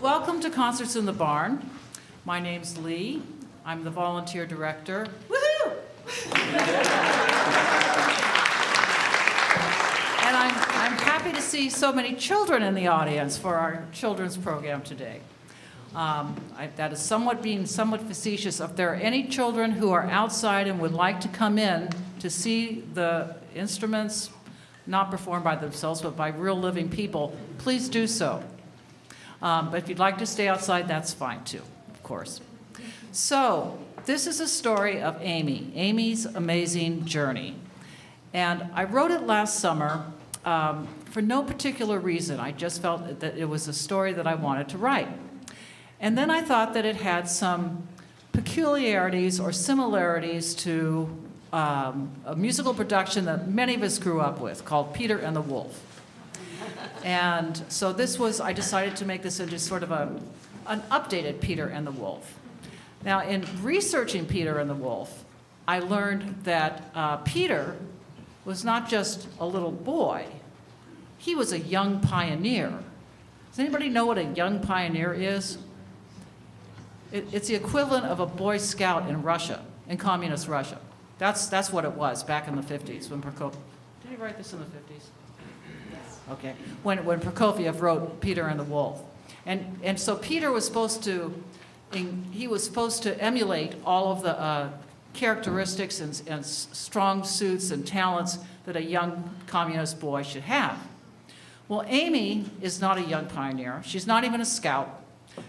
welcome to Concerts in the Barn. My name's Leigh. I'm the volunteer director. Woohoo! And I'm happy to see so many children in the audience for our children's program today. That is being somewhat facetious. If there are any children who are outside and would like to come in to see the instruments, not performed by themselves, but by real living people, please do so. But if you'd like to stay outside, that's fine too, of course. So, this is a story of Amy's amazing journey. And I wrote it last summer for no particular reason. I just felt that it was a story that I wanted to write. And then I thought that it had some peculiarities or similarities to a musical production that many of us grew up with called Peter and the Wolf. And so I decided to make this into sort of an updated Peter and the Wolf. Now, in researching Peter and the Wolf, I learned that Peter was not just a little boy, he was a young pioneer. Does anybody know what a young pioneer is? It's the equivalent of a Boy Scout in Russia, in communist Russia. That's what it was back in the 50s when Prokofiev. Did he write this in the 50s? Yes. Okay. When Prokofiev wrote Peter and the Wolf. And so Peter was supposed to emulate all of the characteristics and strong suits and talents that a young communist boy should have. Well, Amy is not a young pioneer. She's not even a scout.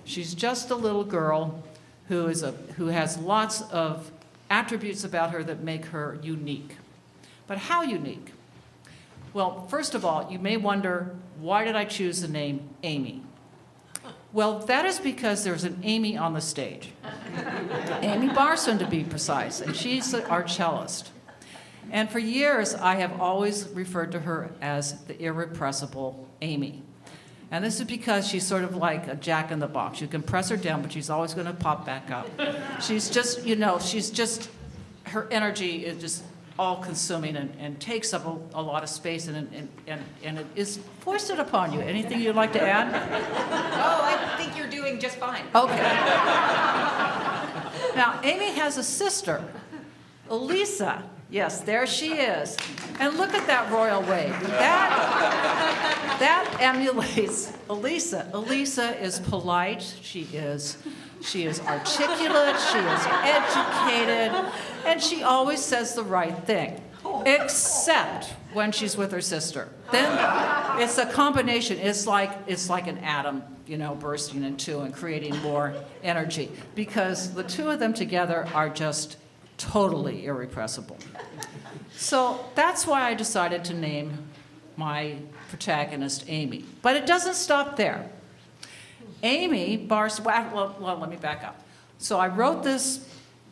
She's just a little girl who has lots of attributes about her that make her unique. But how unique? Well, first of all, you may wonder, why did I choose the name Amy? Well, that is because there's an Amy on the stage. Amy Barston, to be precise, and she's our cellist. And for years, I have always referred to her as the irrepressible Amy. And this is because she's sort of like a jack in the box. You can press her down, but she's always going to pop back up. She's just, her energy is just all-consuming and takes up a lot of space, and it is foisted upon you. Anything you'd like to add? Oh, I think you're doing just fine. Okay. Now, Amy has a sister, Elisa. Yes, there she is. And look at that royal wave. That emulates Elisa. Elisa is polite. She is articulate. She is educated. And she always says the right thing, except when she's with her sister. Then it's a combination. It's like an atom, bursting in two and creating more energy, because the two of them together are just totally irrepressible. So that's why I decided to name my protagonist Amy. But it doesn't stop there. Amy Barston, well, let me back up. So I wrote this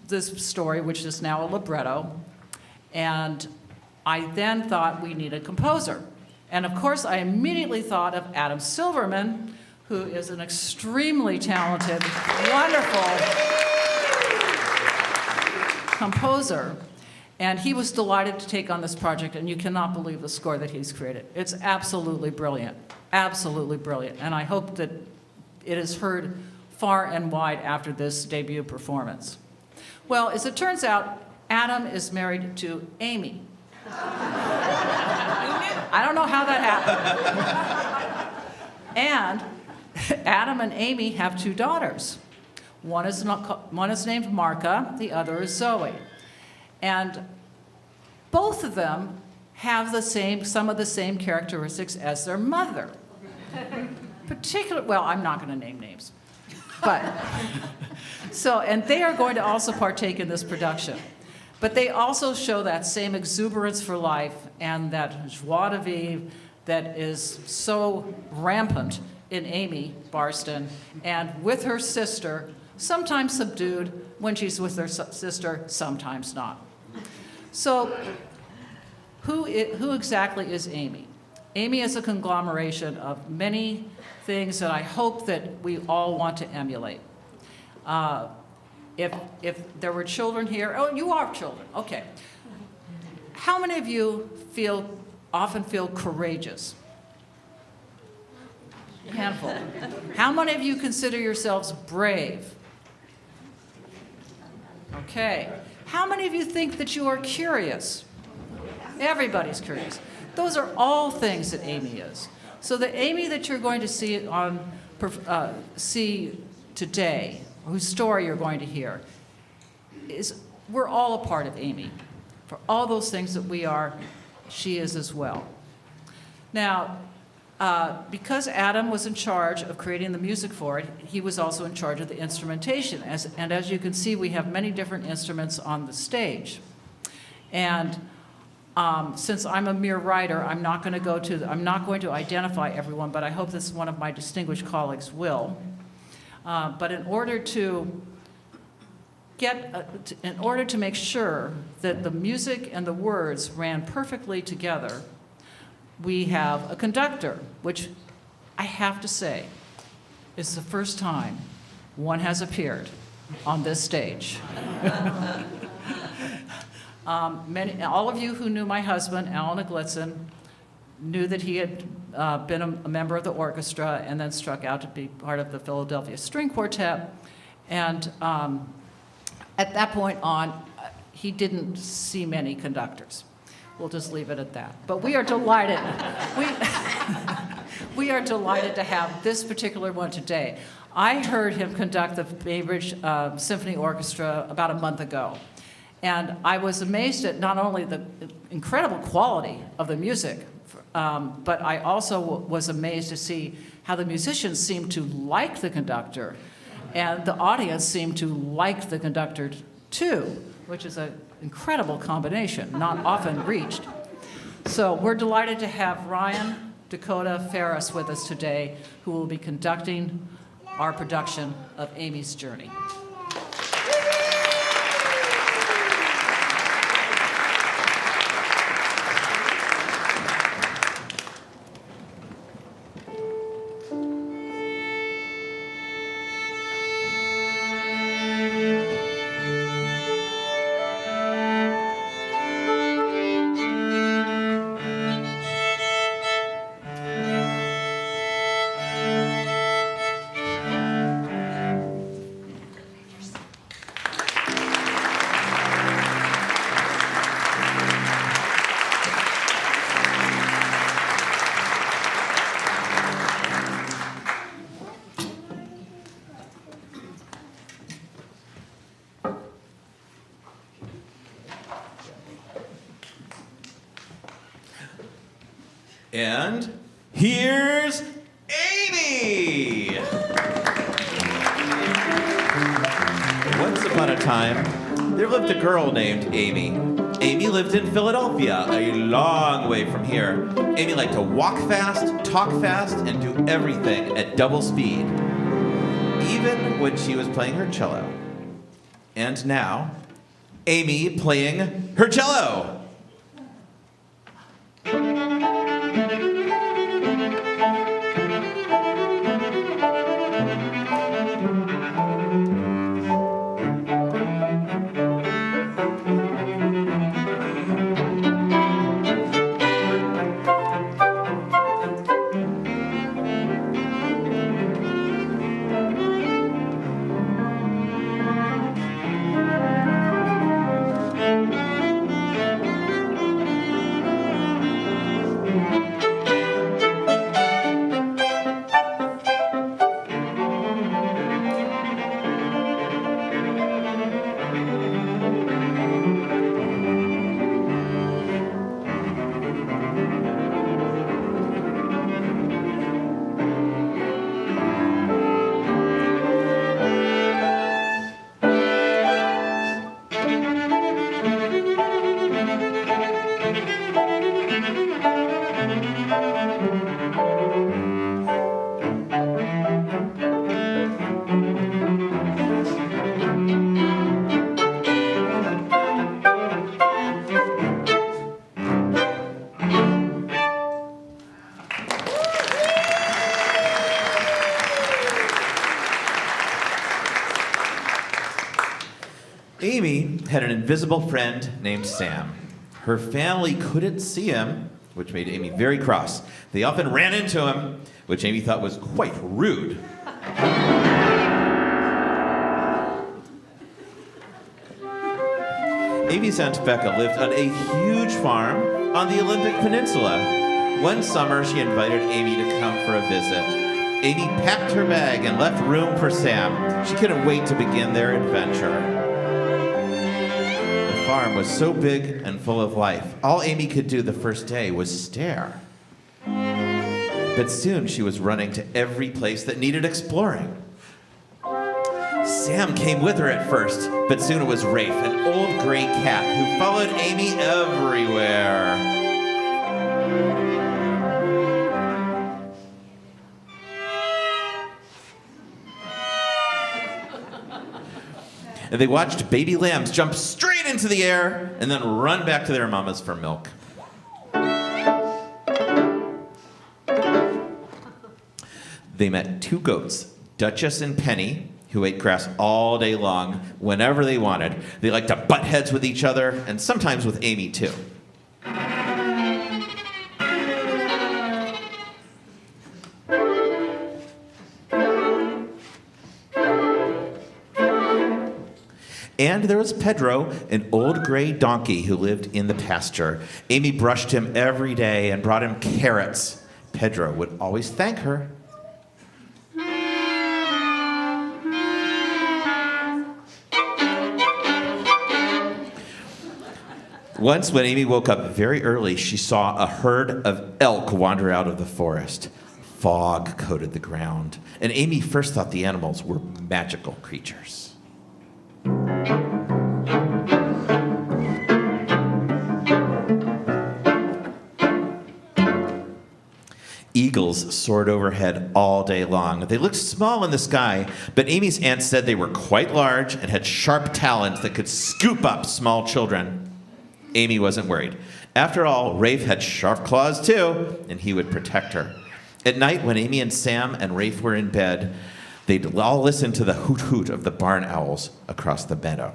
story, which is now a libretto, and I then thought we need a composer. And of course, I immediately thought of Adam Silverman, who is an extremely talented, wonderful composer, and he was delighted to take on this project, and you cannot believe the score that he's created. It's absolutely brilliant, and I hope that it is heard far and wide after this debut performance. Well, as it turns out, Adam is married to Amy. I don't know how that happened. And Adam and Amy have two daughters. One is named Marka, the other is Zoe. And both of them have some of the same characteristics as their mother. Well, I'm not going to name names. But, and they are going to also partake in this production. But they also show that same exuberance for life and that joie de vivre that is so rampant in Amy Barston, and with her sister, sometimes subdued when she's with her sister, sometimes not. So who exactly is Amy? Amy is a conglomeration of many things that I hope that we all want to emulate. If there were children here, oh, you are children, okay. How many of you often feel courageous? Handful. How many of you consider yourselves brave? Okay. How many of you think that you are curious? Everybody's curious. Those are all things that Amy is. So the Amy that you're going to see today, whose story you're going to hear, we're all a part of Amy. For all those things that we are, she is as well. Now, because Adam was in charge of creating the music for it, he was also in charge of the instrumentation. And as you can see, we have many different instruments on the stage. And since I'm a mere writer, I'm not going to identify everyone, but I hope this one of my distinguished colleagues will. But in order to make sure that the music and the words ran perfectly together, we have a conductor, which I have to say is the first time one has appeared on this stage. All of you who knew my husband, Alan Eglitzen, knew that he had been a member of the orchestra and then struck out to be part of the Philadelphia String Quartet. And at that point on, he didn't see many conductors. We'll just leave it at that. But we are delighted. We are delighted to have this particular one today. I heard him conduct the Bainbridge Symphony Orchestra about a month ago. And I was amazed at not only the incredible quality of the music, but I also was amazed to see how the musicians seemed to like the conductor, and the audience seemed to like the conductor too, which is an incredible combination, not often reached. So we're delighted to have Ryan DAKOTA FARRIS with us today, who will be conducting our production of Amy's Journey. And here's Amy! Once upon a time, there lived a girl named Amy. Amy lived in Philadelphia, a long way from here. Amy liked to walk fast, talk fast, and do everything at double speed, even when she was playing her cello. And now, Amy playing her cello. Amy had an invisible friend named Sam. Her family couldn't see him, which made Amy very cross. They often ran into him, which Amy thought was quite rude. Amy's Aunt Becca lived on a huge farm on the Olympic Peninsula. One summer, she invited Amy to come for a visit. Amy packed her bag and left room for Sam. She couldn't wait to begin their adventure. The farm was so big and full of life. All Amy could do the first day was stare. But soon she was running to every place that needed exploring. Sam came with her at first, but soon it was Rafe, an old gray cat who followed Amy everywhere. And they watched baby lambs jump straight into the air and then run back to their mamas for milk. They met two goats, Duchess and Penny, who ate grass all day long whenever they wanted. They liked to butt heads with each other, and sometimes with Amy, too. And there was Pedro, an old gray donkey who lived in the pasture. Amy brushed him every day and brought him carrots. Pedro would always thank her. Once, when Amy woke up very early, she saw a herd of elk wander out of the forest. Fog coated the ground, and Amy first thought the animals were magical creatures. Eagles soared overhead all day long. They looked small in the sky, but Amy's aunt said they were quite large and had sharp talons that could scoop up small children. Amy wasn't worried. After all, Rafe had sharp claws too, and he would protect her. At night, when Amy and Sam and Rafe were in bed, they'd all listen to the hoot-hoot of the barn owls across the meadow.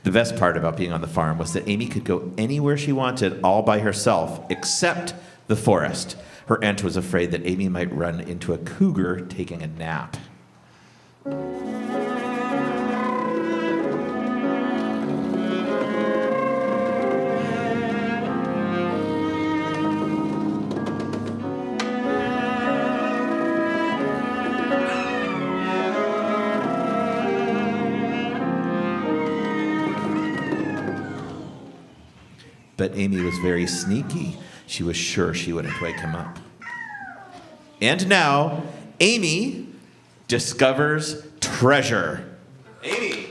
The best part about being on the farm was that Amy could go anywhere she wanted all by herself, except the forest. Her aunt was afraid that Amy might run into a cougar taking a nap. But Amy was very sneaky. She was sure she wouldn't wake him up. And now, Amy discovers treasure. Amy.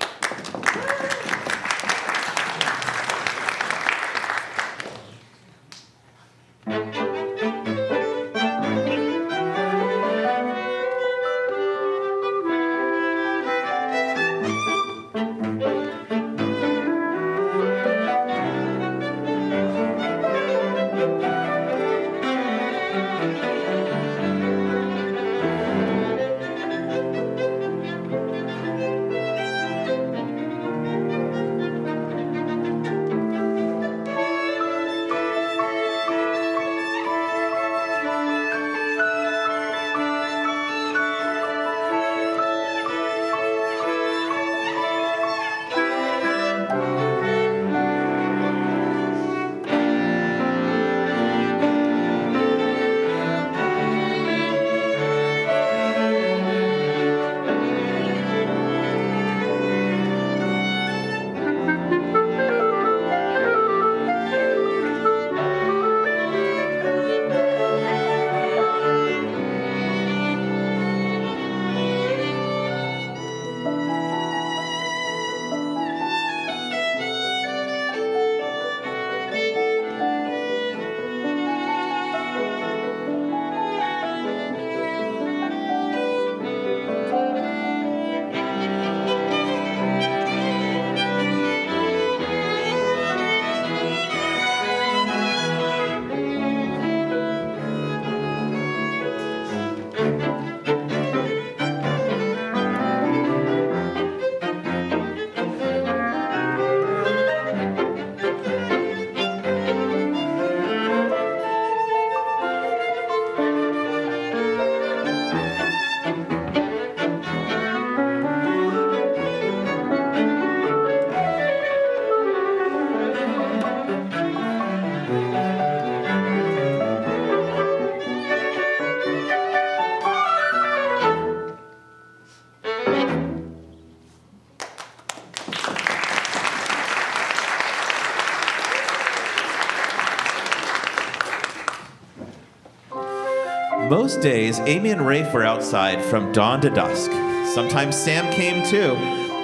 Most days, Amy and Rafe were outside from dawn to dusk. Sometimes Sam came too.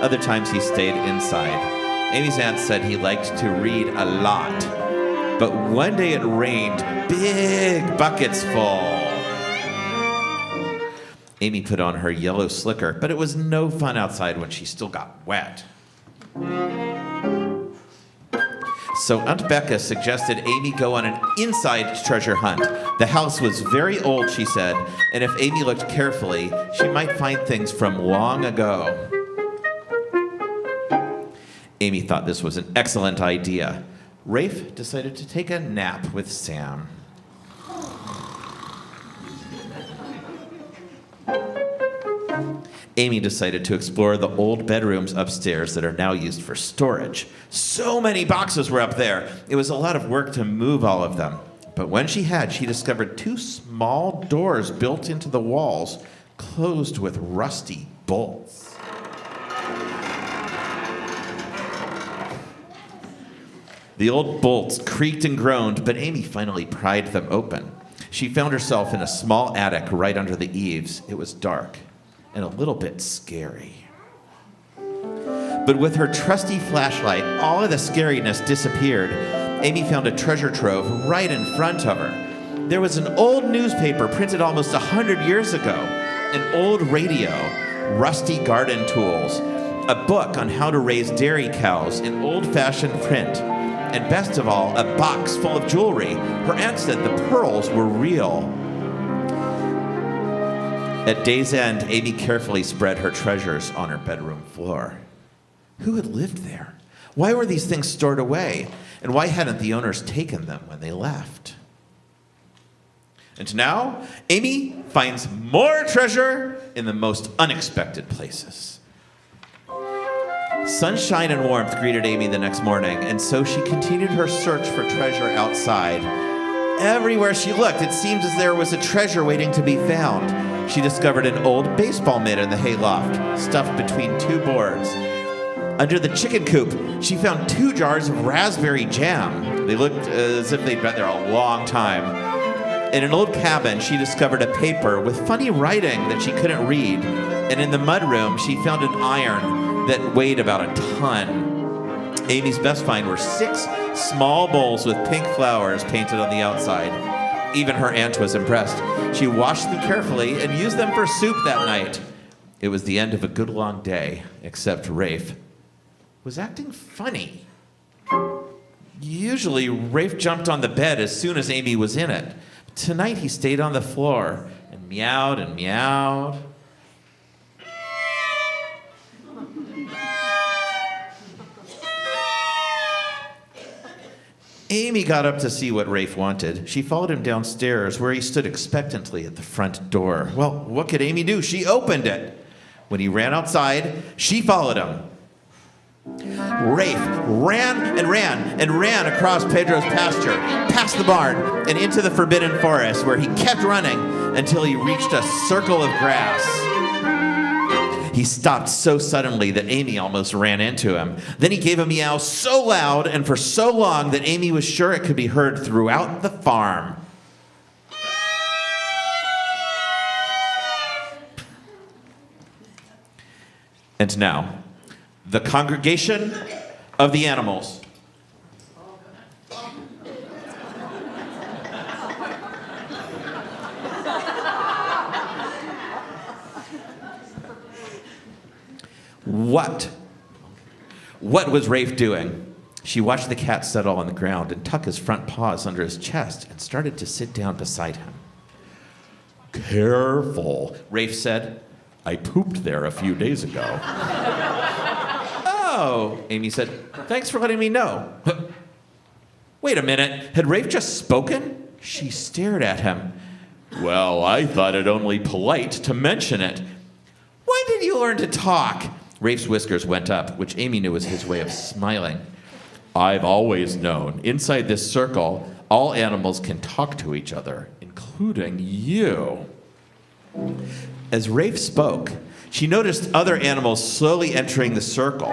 Other times he stayed inside. Amy's aunt said he liked to read a lot. But one day it rained big buckets full. Amy put on her yellow slicker, but it was no fun outside when she still got wet. So Aunt Becca suggested Amy go on an inside treasure hunt. The house was very old, she said, and if Amy looked carefully, she might find things from long ago. Amy thought this was an excellent idea. Rafe decided to take a nap with Sam. Amy decided to explore the old bedrooms upstairs that are now used for storage. So many boxes were up there. It was a lot of work to move all of them. But when she discovered two small doors built into the walls, closed with rusty bolts. The old bolts creaked and groaned, but Amy finally pried them open. She found herself in a small attic right under the eaves. It was dark and a little bit scary. But with her trusty flashlight, all of the scariness disappeared. Amy found a treasure trove right in front of her. There was an old newspaper printed almost 100 years ago, an old radio, rusty garden tools, a book on how to raise dairy cows in old-fashioned print, and best of all, a box full of jewelry. Her aunt said the pearls were real. At day's end, Amy carefully spread her treasures on her bedroom floor. Who had lived there? Why were these things stored away? And why hadn't the owners taken them when they left? And now, Amy finds more treasure in the most unexpected places. Sunshine and warmth greeted Amy the next morning, and so she continued her search for treasure outside. Everywhere she looked, it seemed as there was a treasure waiting to be found. She discovered an old baseball mitt in the hayloft, stuffed between two boards. Under the chicken coop, she found 2 jars of raspberry jam. They looked as if they'd been there a long time. In an old cabin, she discovered a paper with funny writing that she couldn't read. And in the mudroom, she found an iron that weighed about a ton. Amy's best find were 6 small bowls with pink flowers painted on the outside. Even her aunt was impressed. She washed them carefully and used them for soup that night. It was the end of a good long day, except Rafe was acting funny. Usually, Rafe jumped on the bed as soon as Amy was in it. But tonight, he stayed on the floor and meowed and meowed. Amy got up to see what Rafe wanted. She followed him downstairs, where he stood expectantly at the front door. Well, what could Amy do? She opened it. When he ran outside, she followed him. Rafe ran and ran and ran across Pedro's pasture, past the barn, and into the forbidden forest, where he kept running until he reached a circle of grass. He stopped so suddenly that Amy almost ran into him. Then he gave a meow so loud and for so long that Amy was sure it could be heard throughout the farm. And now, the congregation of the animals. What was Rafe doing? She watched the cat settle on the ground and tuck his front paws under his chest and started to sit down beside him. Careful, Rafe said. I pooped there a few days ago. Oh, Amy said. Thanks for letting me know. Wait a minute. Had Rafe just spoken? She stared at him. Well, I thought it only polite to mention it. When did you learn to talk? Rafe's whiskers went up, which Amy knew was his way of smiling. I've always known. Inside this circle, all animals can talk to each other, including you. As Rafe spoke, she noticed other animals slowly entering the circle.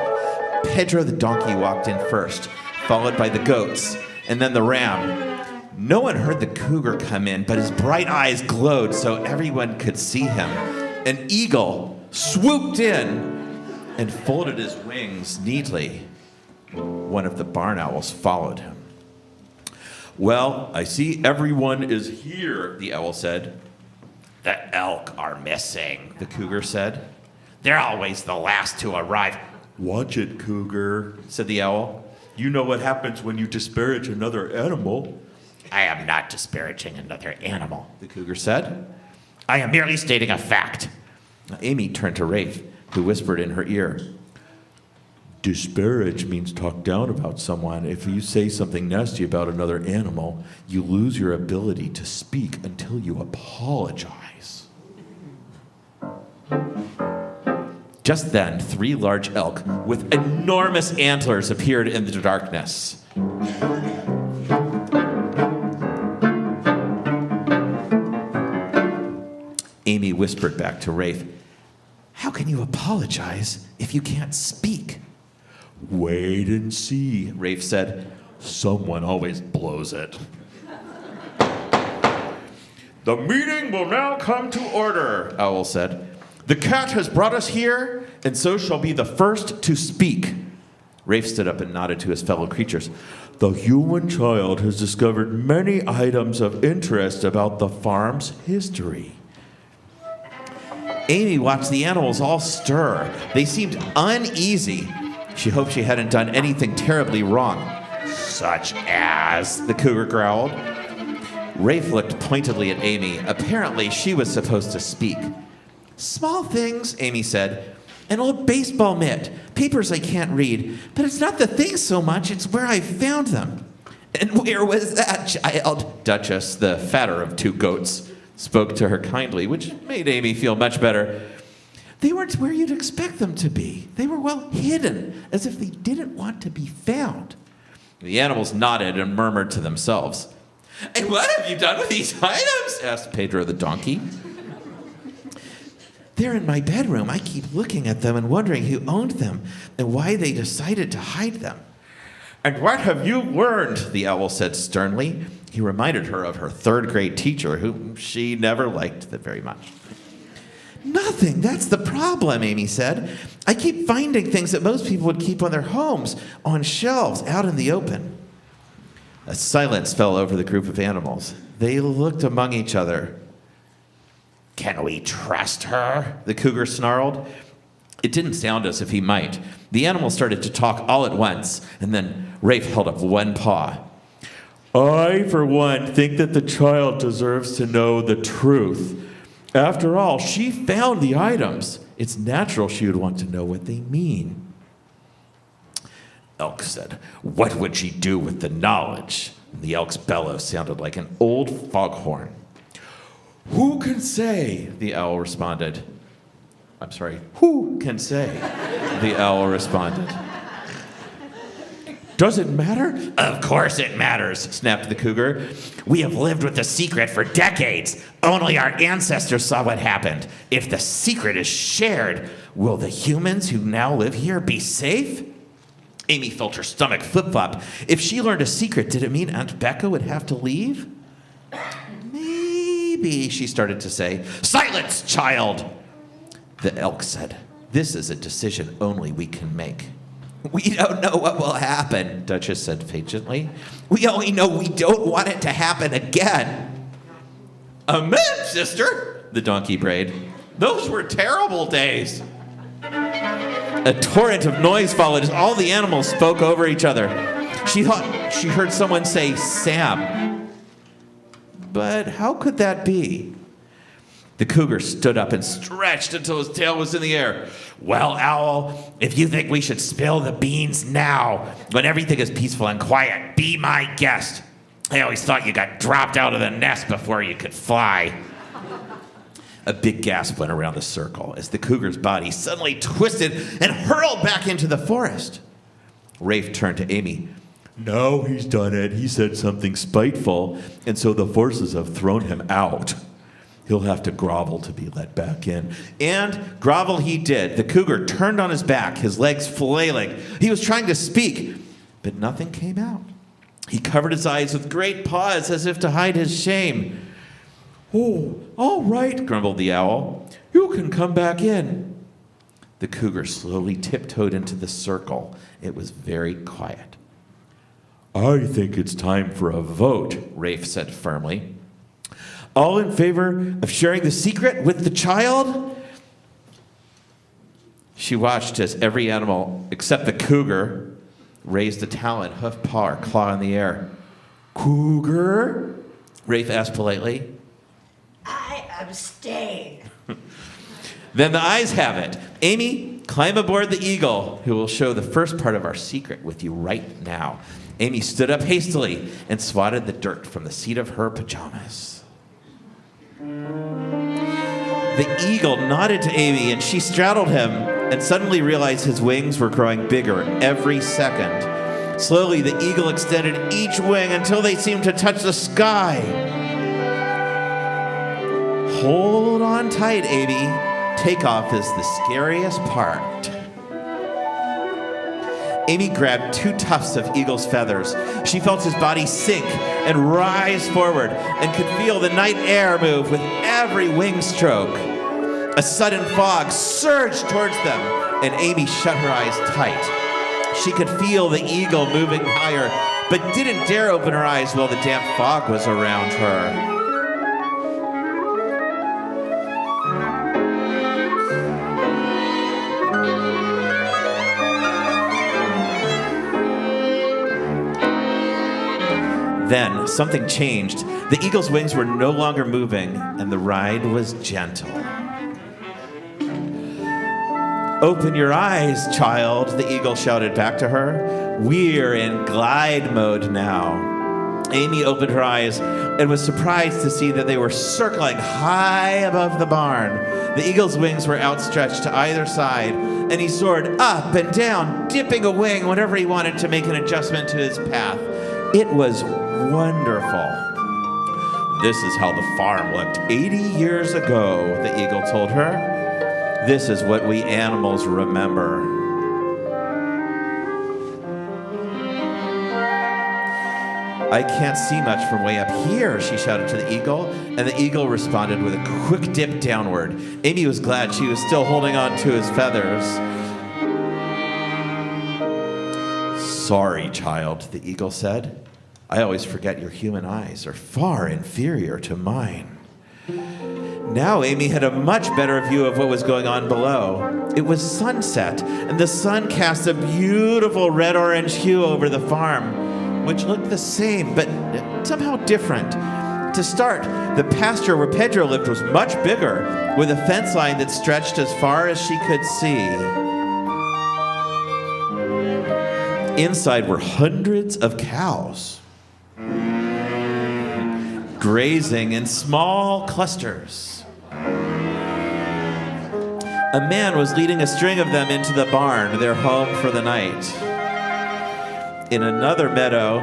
Pedro the donkey walked in first, followed by the goats, and then the ram. No one heard the cougar come in, but his bright eyes glowed so everyone could see him. An eagle swooped in and folded his wings neatly. One of the barn owls followed him. Well, I see everyone is here, the owl said. The elk are missing, the cougar said. They're always the last to arrive. Watch it, cougar, said the owl. You know what happens when you disparage another animal. I am not disparaging another animal, the cougar said. I am merely stating a fact. Amy turned to Rafe, who whispered in her ear. Disparage means talk down about someone. If you say something nasty about another animal, you lose your ability to speak until you apologize. Just then, 3 large elk with enormous antlers appeared in the darkness. Amy whispered back to Rafe, how can you apologize if you can't speak? Wait and see, Rafe said. Someone always blows it. The meeting will now come to order, Owl said. The cat has brought us here, and so shall be the first to speak. Rafe stood up and nodded to his fellow creatures. The human child has discovered many items of interest about the farm's history. Amy watched the animals all stir. They seemed uneasy. She hoped she hadn't done anything terribly wrong. Such as, the cougar growled. Rafe looked pointedly at Amy. Apparently, she was supposed to speak. Small things, Amy said. An old baseball mitt, papers I can't read. But it's not the things so much, it's where I found them. And where was that, child? Duchess, the fatter of 2 goats, spoke to her kindly, which made Amy feel much better. They weren't where you'd expect them to be. They were well hidden, as if they didn't want to be found. The animals nodded and murmured to themselves. And what have you done with these items? Asked Pedro the donkey. They're in my bedroom. I keep looking at them and wondering who owned them and why they decided to hide them. And what have you learned? The owl said sternly. He reminded her of her 3rd grade teacher, whom she never liked very much. Nothing. That's the problem, Amy said. I keep finding things that most people would keep on their homes, on shelves, out in the open. A silence fell over the group of animals. They looked among each other. Can we trust her? The cougar snarled. It didn't sound as if he might. The animals started to talk all at once, and then Rafe held up one paw. I, for one, think that the child deserves to know the truth. After all, she found the items. It's natural she would want to know what they mean. Elk said, what would she do with the knowledge? And the elk's bellow sounded like an old foghorn. Who can say? The owl responded. I'm sorry, who can say? The owl responded. Does it matter? Of course it matters, snapped the cougar. We have lived with the secret for decades. Only our ancestors saw what happened. If the secret is shared, will the humans who now live here be safe? Amy felt her stomach flip-flop. If she learned a secret, did it mean Aunt Becca would have to leave? Maybe, she started to say. Silence, child! The elk said, this is a decision only we can make. We don't know what will happen, Duchess said patiently. We only know we don't want it to happen again. Amen, sister, the donkey brayed. Those were terrible days. A torrent of noise followed as all the animals spoke over each other. She thought she heard someone say, Sam. But how could that be? The cougar stood up and stretched until his tail was in the air. Well, Owl, if you think we should spill the beans now, when everything is peaceful and quiet, be my guest. I always thought you got dropped out of the nest before you could fly. A big gasp went around the circle as the cougar's body suddenly twisted and hurled back into the forest. Rafe turned to Amy. Now he's done it. He said something spiteful, and so the forces have thrown him out. He'll have to grovel to be let back in. And grovel he did. The cougar turned on his back, his legs flailing. He was trying to speak, but nothing came out. He covered his eyes with great paws as if to hide his shame. "Oh, all right," grumbled the owl. "You can come back in." The cougar slowly tiptoed into the circle. It was very quiet. "I think it's time for a vote," Rafe said firmly. "All in favor of sharing the secret with the child?" She watched as every animal, except the cougar, raised a talon, hoof, paw, or claw in the air. "Cougar?" Rafe asked politely. I abstain. Then the ayes have it. Amy, climb aboard the eagle, who will show the first part of our secret with you right now. Amy stood up hastily and swatted the dirt from the seat of her pajamas. The eagle nodded to Amy, and she straddled him and suddenly realized his wings were growing bigger every second. Slowly, the eagle extended each wing until they seemed to touch the sky. Hold on tight, Amy. Takeoff is the scariest part. Amy grabbed 2 tufts of eagle's feathers. She felt his body sink and rise forward and could feel the night air move with every wing stroke. A sudden fog surged towards them, and Amy shut her eyes tight. She could feel the eagle moving higher, but didn't dare open her eyes while the damp fog was around her. Then something changed. The eagle's wings were no longer moving, and the ride was gentle. "Open your eyes, child," the eagle shouted back to her. "We're in glide mode now." Amy opened her eyes and was surprised to see that they were circling high above the barn. The eagle's wings were outstretched to either side, and he soared up and down, dipping a wing whenever he wanted to make an adjustment to his path. It was wonderful. "This is how the farm looked 80 years ago," the eagle told her. "This is what we animals remember." "I can't see much from way up here," she shouted to the eagle, and the eagle responded with a quick dip downward. Amy was glad she was still holding on to his feathers. "Sorry, child," the eagle said. "I always forget your human eyes are far inferior to mine." Now Amy had a much better view of what was going on below. It was sunset, and the sun cast a beautiful red-orange hue over the farm, which looked the same, but somehow different. To start, the pasture where Pedro lived was much bigger, with a fence line that stretched as far as she could see. Inside were hundreds of cows, grazing in small clusters. A man was leading a string of them into the barn, their home for the night. In another meadow,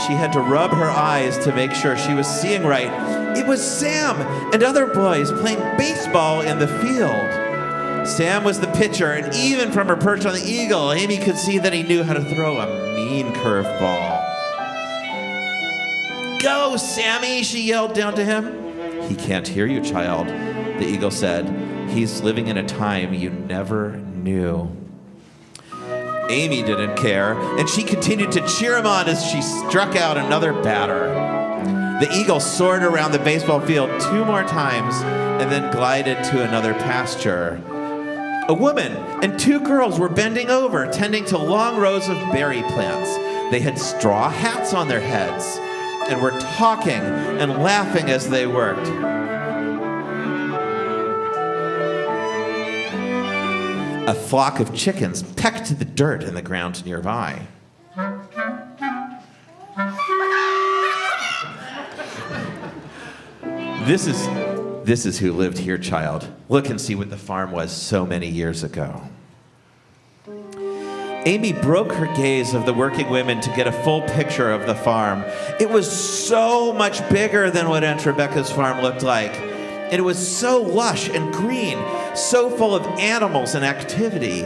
she had to rub her eyes to make sure she was seeing right. It was Sam and other boys playing baseball in the field. Sam was the pitcher, and even from her perch on the eagle, Amy could see that he knew how to throw a mean curveball. "Go, Sammy," she yelled down to him. "He can't hear you, child," the eagle said. "He's living in a time you never knew." Amy didn't care, and she continued to cheer him on as she struck out another batter. The eagle soared around the baseball field 2 more times and then glided to another pasture. A woman and 2 girls were bending over, tending to long rows of berry plants. They had straw hats on their heads and were talking and laughing as they worked. A flock of chickens pecked the dirt in the ground nearby. This is who lived here, child. Look and see what the farm was so many years ago." Amy broke her gaze of the working women to get a full picture of the farm. It was so much bigger than what Aunt Rebecca's farm looked like. And it was so lush and green, so full of animals and activity.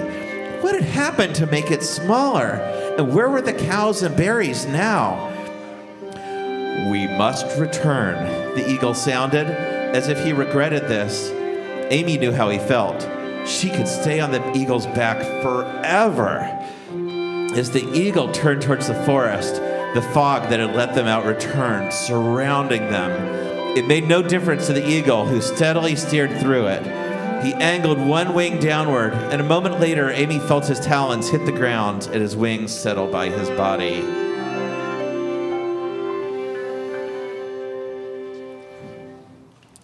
What had happened to make it smaller? And where were the cows and berries now? We must return, the eagle sounded, as if he regretted this. Amy knew how he felt. She could stay on the eagle's back forever. As the eagle turned towards the forest, the fog that had let them out returned, surrounding them. It made no difference to the eagle, who steadily steered through it. He angled one wing downward, and a moment later, Amy felt his talons hit the ground and his wings settle by his body.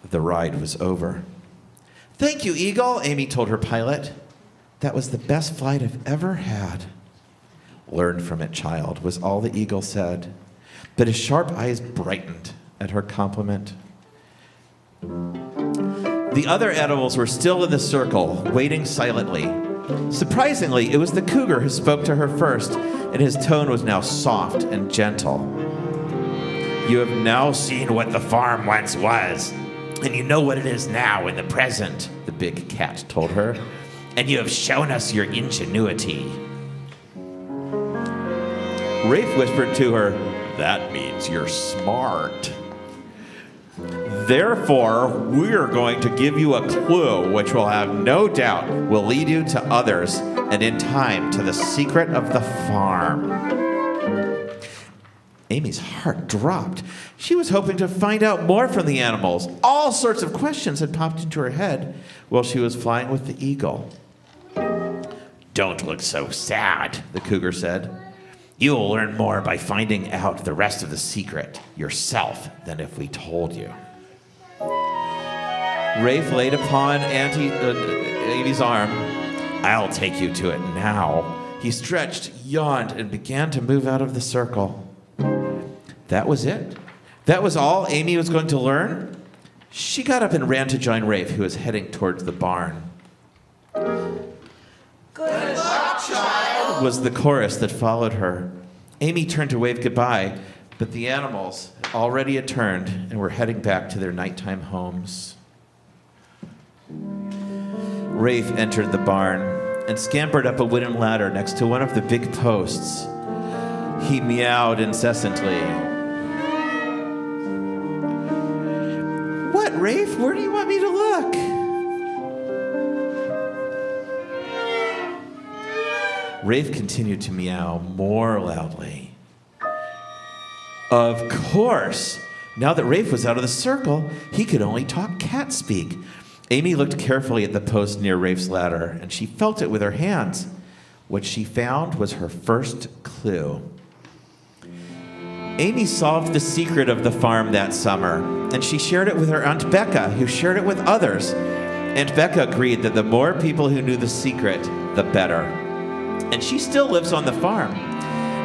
The ride was over. "Thank you, Eagle," Amy told her pilot. "That was the best flight I've ever had." "Learn from it, child," was all the eagle said. But his sharp eyes brightened at her compliment. The other animals were still in the circle, waiting silently. Surprisingly, it was the cougar who spoke to her first, and his tone was now soft and gentle. "You have now seen what the farm once was, and you know what it is now in the present," the big cat told her. "And you have shown us your ingenuity." Rafe whispered to her, "That means you're smart. Therefore, we're going to give you a clue which will have no doubt will lead you to others and in time to the secret of the farm." Amy's heart dropped. She was hoping to find out more from the animals. All sorts of questions had popped into her head while she was flying with the eagle. "Don't look so sad," the cougar said. "You will learn more by finding out the rest of the secret yourself than if we told you." Rafe laid upon Amy's arm. "I'll take you to it now." He stretched, yawned, and began to move out of the circle. That was it. That was all Amy was going to learn. She got up and ran to join Rafe, who was heading towards the barn. Good luck, child, was the chorus that followed her. Amy turned to wave goodbye, but the animals already had turned and were heading back to their nighttime homes. Rafe entered the barn and scampered up a wooden ladder next to one of the big posts. He meowed incessantly. "What, Rafe? Where do you want me to look?" Rafe continued to meow more loudly. Of course! Now that Rafe was out of the circle, he could only talk cat speak. Amy looked carefully at the post near Rafe's ladder, and she felt it with her hands. What she found was her first clue. Amy solved the secret of the farm that summer, and she shared it with her Aunt Becca, who shared it with others. Aunt Becca agreed that the more people who knew the secret, the better. And she still lives on the farm.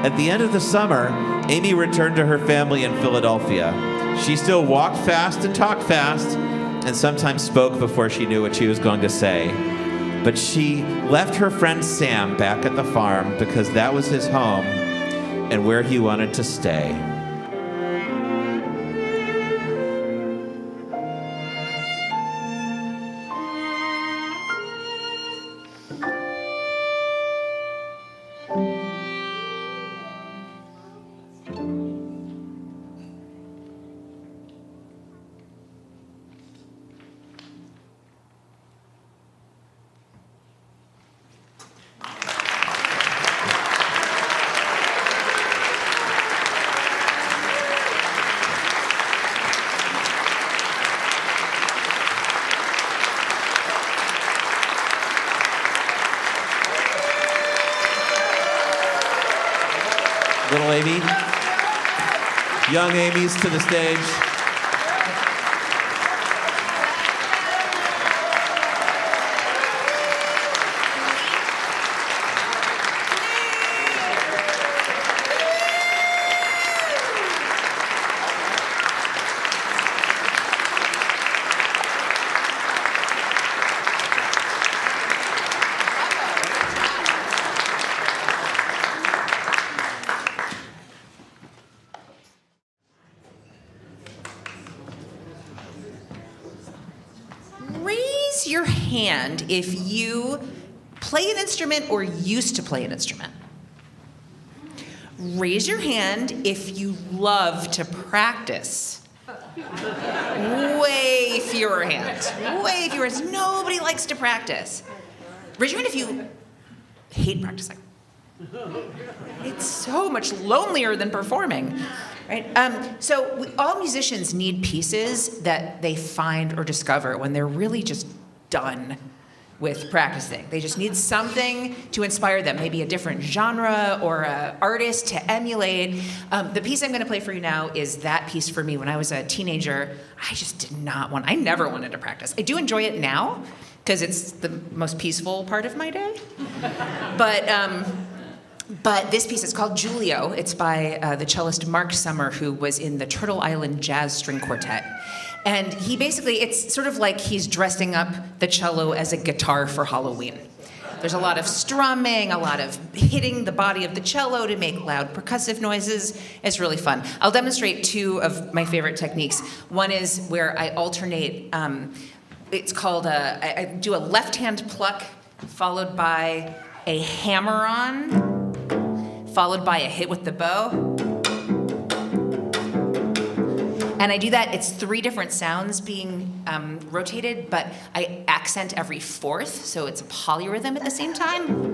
At the end of the summer, Amy returned to her family in Philadelphia. She still walked fast and talked fast, and sometimes spoke before she knew what she was going to say. But she left her friend Sam back at the farm because that was his home and where he wanted to stay. Little Amy. Young Amy's to the stage. Raise your hand if you play an instrument or used to play an instrument. Raise your hand if you love to practice. Way fewer hands. Way fewer hands. Nobody likes to practice. Raise your hand if you hate practicing. It's so much lonelier than performing, right? All musicians need pieces that they find or discover when they're really just done with practicing. They just need something to inspire them, maybe a different genre or an artist to emulate. The piece I'm going to play for you now is that piece for me. When I was a teenager, I never wanted to practice. I do enjoy it now because it's the most peaceful part of my day. But this piece is called Giulio. It's by the cellist Mark Summer, who was in the Turtle Island Jazz String Quartet. And it's sort of like he's dressing up the cello as a guitar for Halloween. There's a lot of strumming, a lot of hitting the body of the cello to make loud percussive noises. It's really fun. I'll demonstrate two of my favorite techniques. One is where I alternate, it's called I do a left hand pluck followed by a hammer-on, followed by a hit with the bow. And I do that, it's 3 different sounds being rotated, but I accent every fourth, so it's a polyrhythm at the same time.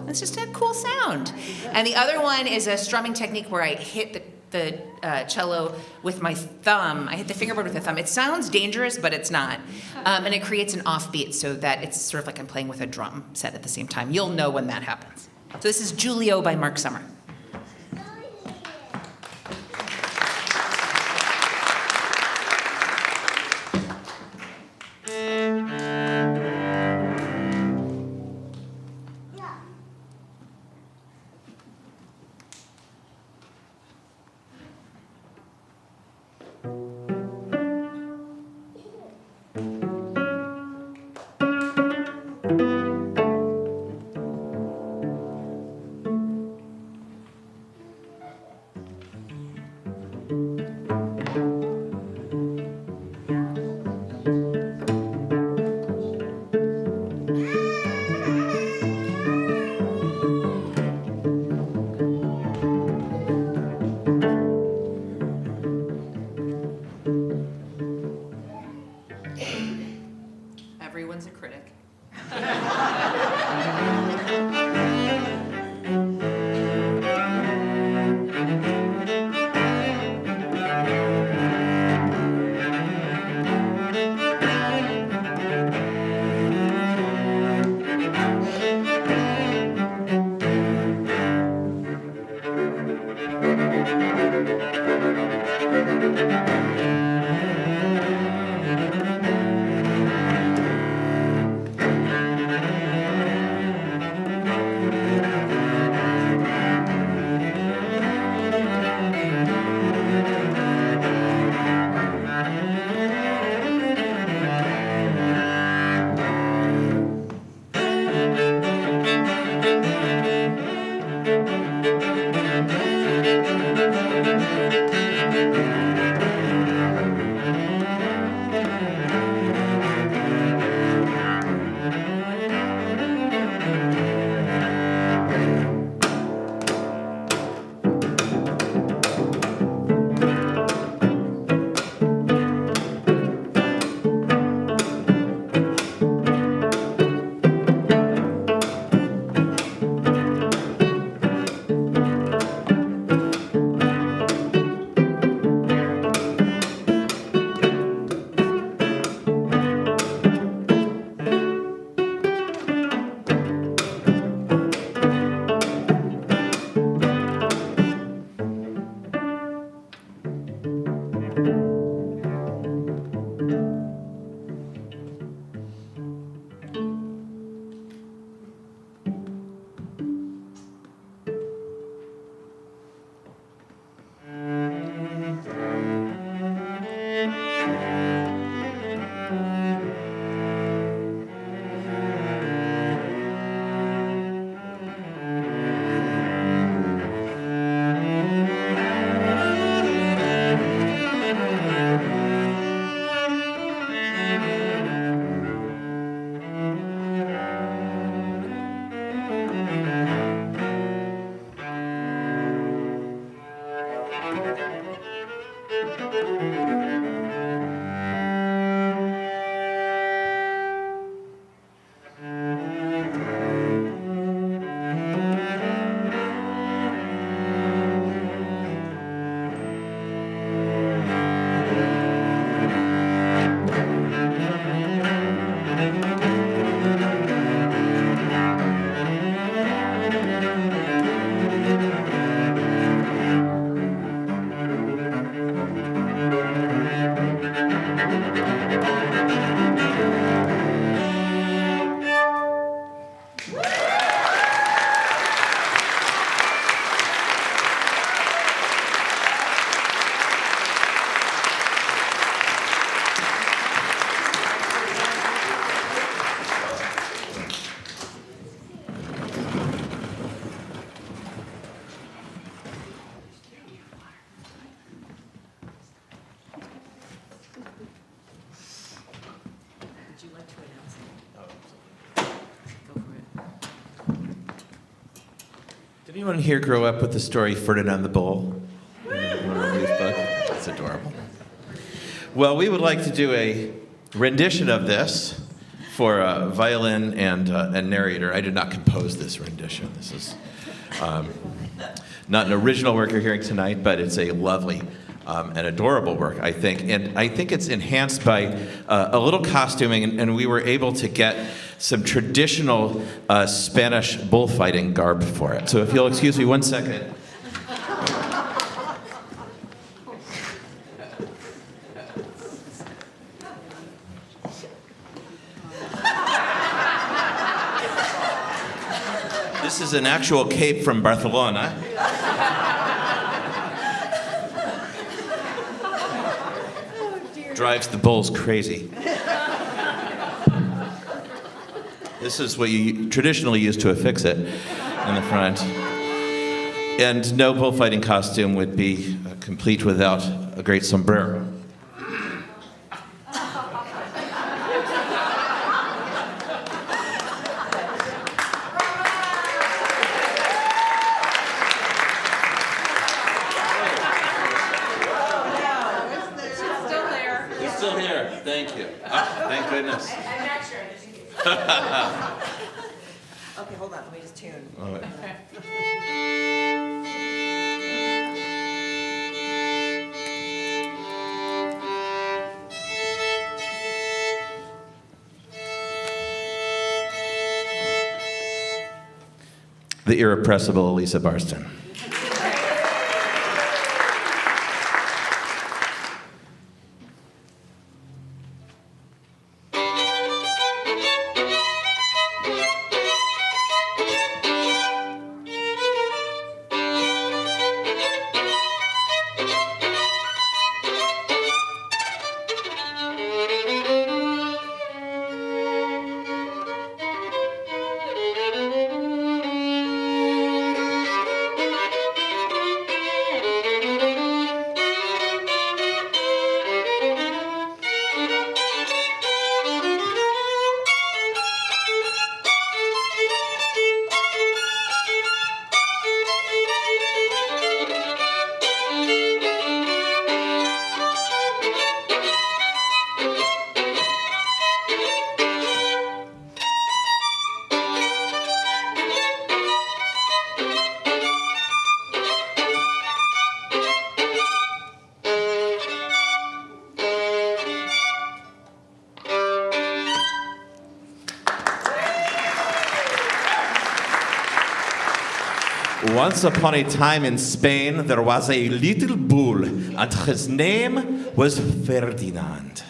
It's just a cool sound. And the other one is a strumming technique where I hit the cello with my thumb. I hit the fingerboard with the thumb. It sounds dangerous, but it's not. And it creates an offbeat so that it's sort of like I'm playing with a drum set at the same time. You'll know when that happens. So this is Giulio by Mark Summer. Did anyone here grow up with the story Ferdinand the Bull? It's adorable. Well, we would like to do a rendition of this for violin and narrator. I did not compose this rendition. This is not an original work you're hearing tonight, but it's a lovely and adorable work, I think. And I think it's enhanced by a little costuming, and we were able to get some traditional Spanish bullfighting garb for it. So if you'll excuse me 1 second. This is an actual cape from Barcelona. Drives the bulls crazy. This is what you traditionally use to affix it in the front. And no bullfighting costume would be complete without a great sombrero. Still here. Thank you. Oh, thank goodness. I'm not sure. Okay, hold on. Let me just tune. All right. The irrepressible ELISA Barston. Once upon a time in Spain, there was a little bull, and his name was Ferdinand.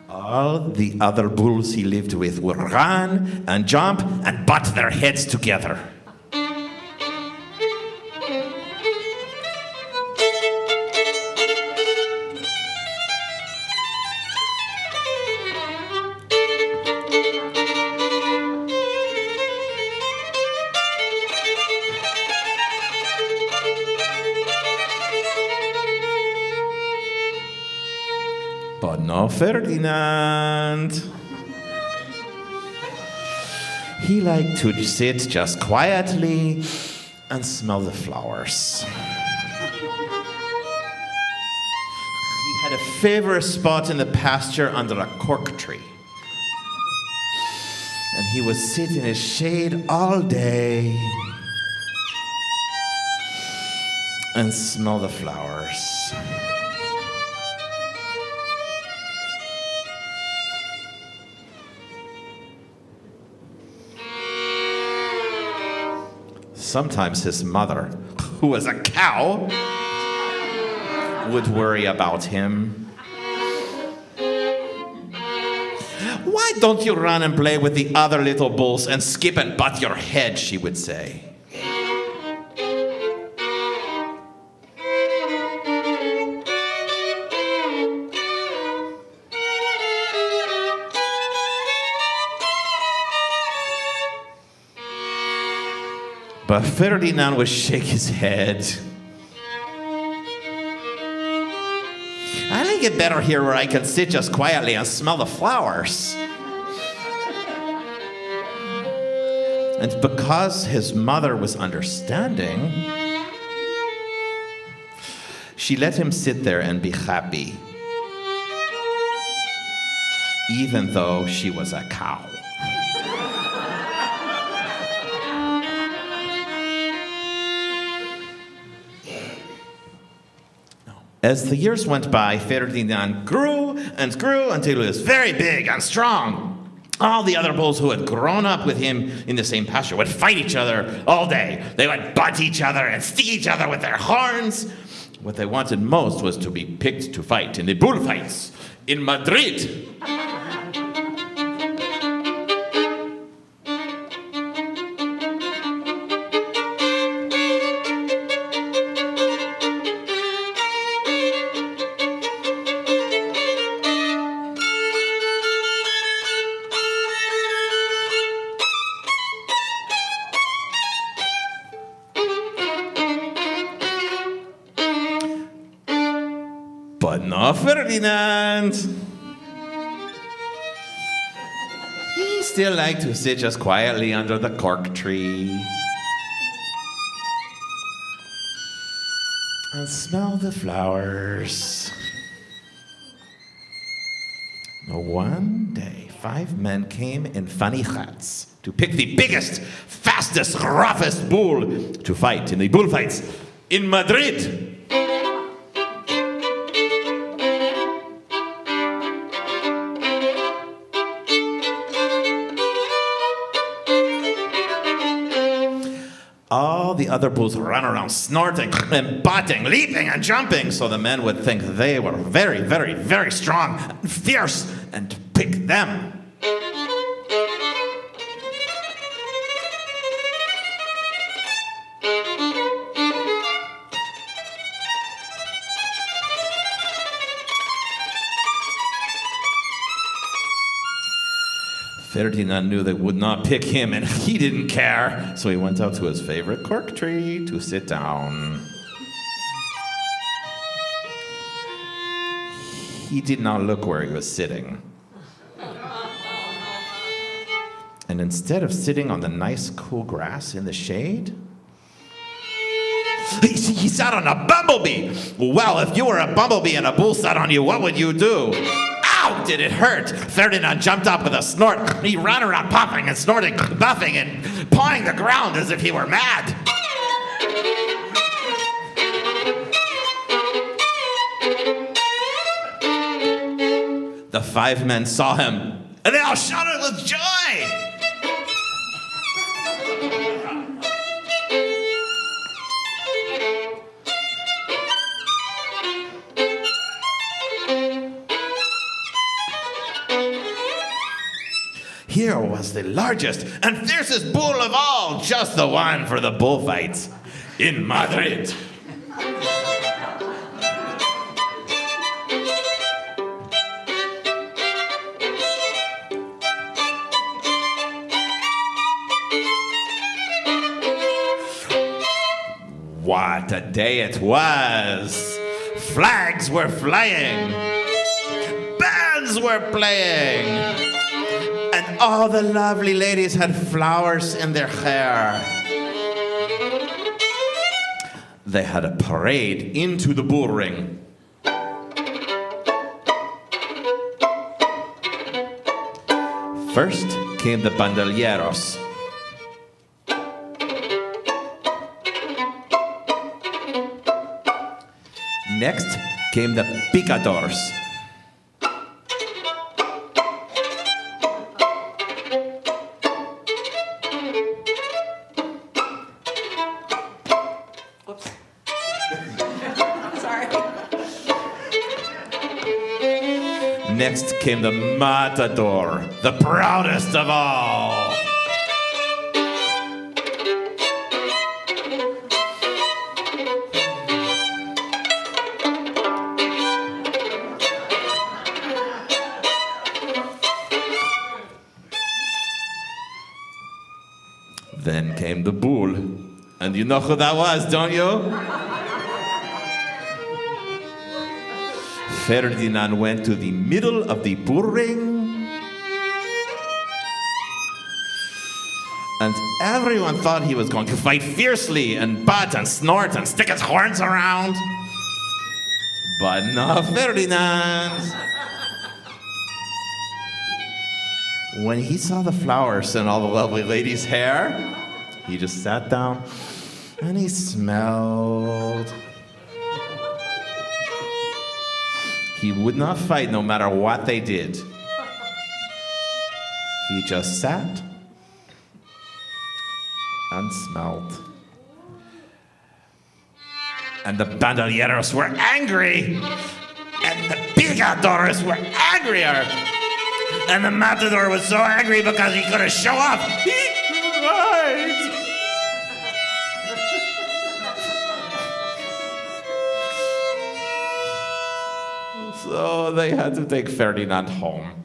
All the other bulls he lived with would run and jump and butt their heads together. But no Ferdinand. He liked to sit just quietly and smell the flowers. He had a favorite spot in the pasture under a cork tree. And he would sit in his shade all day and smell the flowers. Sometimes his mother, who was a cow, would worry about him. Why don't you run and play with the other little bulls and skip and butt your head, she would say. But Ferdinand would shake his head. I like it better here where I can sit just quietly and smell the flowers. And because his mother was understanding, she let him sit there and be happy, even though she was a cow. As the years went by, Ferdinand grew and grew until he was very big and strong. All the other bulls who had grown up with him in the same pasture would fight each other all day. They would butt each other and stick each other with their horns. What they wanted most was to be picked to fight in the bullfights in Madrid. But no Ferdinand. He still liked to sit just quietly under the cork tree and smell the flowers. One day, 5 men came in funny hats to pick the biggest, fastest, roughest bull to fight in the bullfights in Madrid. All the other bulls ran around snorting and butting, leaping and jumping, so the men would think they were very, very, very strong and fierce and pick them. Ferdinand knew they would not pick him, and he didn't care, so he went out to his favorite cork tree to sit down. He did not look where he was sitting. And instead of sitting on the nice, cool grass in the shade, he sat on a bumblebee. Well, if you were a bumblebee and a bull sat on you, what would you do? Ow, did it hurt? Ferdinand jumped up with a snort. He ran around puffing and snorting, buffing and pawing the ground as if he were mad. The 5 men saw him, and they all shouted with joy. Here was the largest and fiercest bull of all, just the one for the bullfights in Madrid. What a day it was! Flags were flying, bands were playing, and all the lovely ladies had flowers in their hair. They had a parade into the bull ring. First came the bandolieros. Next came the picadors. Whoops. Sorry. Next came the matador, the proudest of all. Then came the bull, And you know who that was, don't you? Ferdinand went to the middle of the bullring, and everyone thought he was going to fight fiercely and butt and snort and stick his horns around. But no, Ferdinand. When he saw the flowers in all the lovely ladies' hair, he just sat down and he smelled. He would not fight no matter what they did. He just sat and smelled. And the bandolieros were angry, and the picadores were angrier. And the matador was so angry because he couldn't show up. He cried. So they had to take Ferdinand home.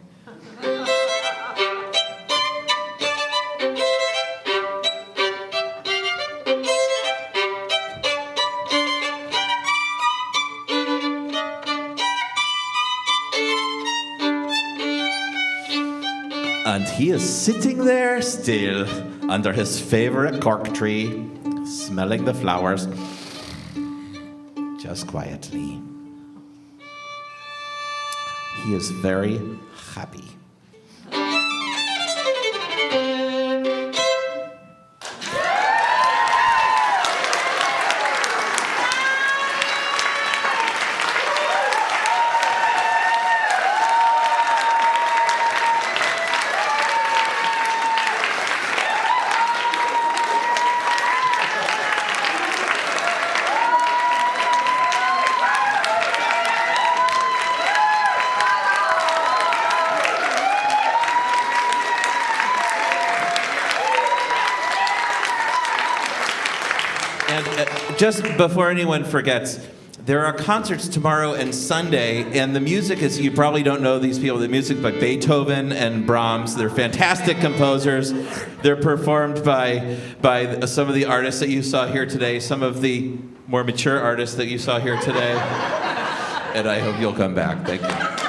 And he is sitting there still under his favorite cork tree, smelling the flowers, just quietly. He is very happy. Just before anyone forgets, there are concerts tomorrow and Sunday, and the music is, you probably don't know these people, the music by Beethoven and Brahms. They're fantastic composers. They're performed by some of the artists that you saw here today, some of the more mature artists that you saw here today. And I hope you'll come back. Thank you.